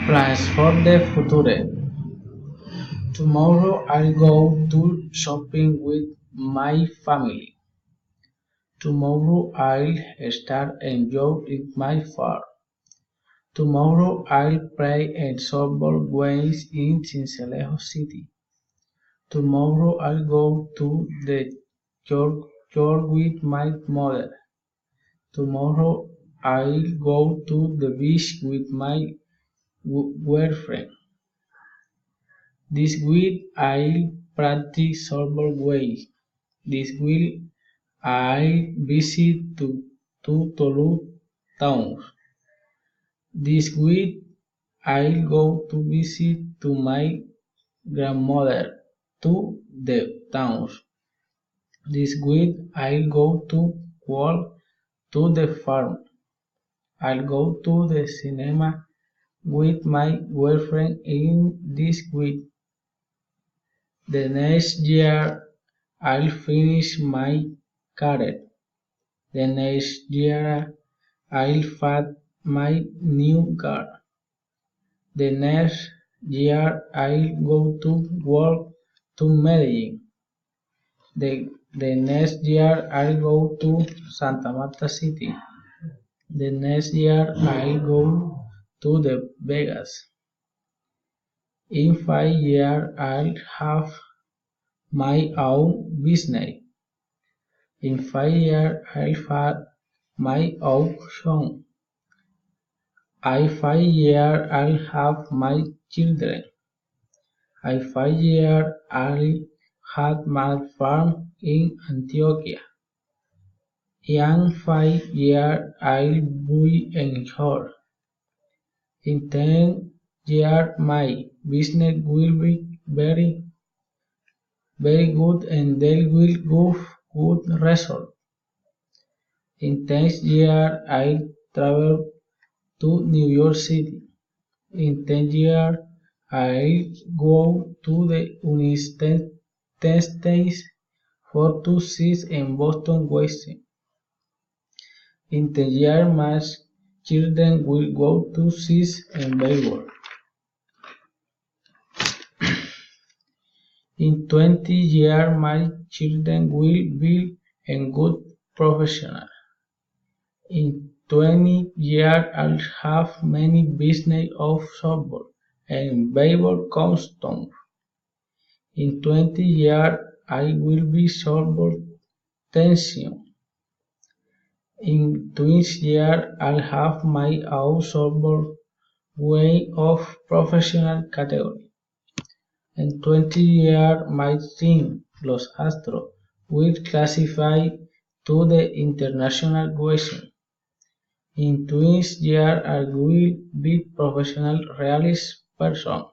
Plans for the future. Tomorrow I'll go to shopping with my family. Tomorrow I'll start enjoying my farm. Tomorrow I'll play in softball games in Cincelejo City. Tomorrow I'll go to the church with my mother. Tomorrow I'll go to the beach with my girlfriend. This week I'll practice softball games. This week I'll visit two Tolu towns. This week I'll go to visit to my grandmother to the towns. This week I'll go to work to the farm. I'll go to the cinema with my girlfriend in this week. The next year I'll finish my career. The next year I'll fat my new car. The next year I'll go to work to Medellin. The next year I'll go to Santa Marta City. The next year I'll go to the Vegas. In 5 years I'll have my own business. In 5 years I'll have my own home. In 5 years I'll have my children. In 5 years I'll have my farm in Antioquia. In 5 years I'll be in Hor. In 10 years my business will be very good and they will give good result. In 10 years I'll travel to New York City. In 10 years I'll go to the United States for to see in Boston West. In 10 years my children will go to see in baseball. In 20 years my children will be a good professional. In 20 years I'll have many business of softball and baseball customers. In 20 years I will be softball tension. In 20 years I'll have my own softball way of professional category. In 20 years my team, Los Astros, will classify to the international equation. In 20 years I will be professional realist person.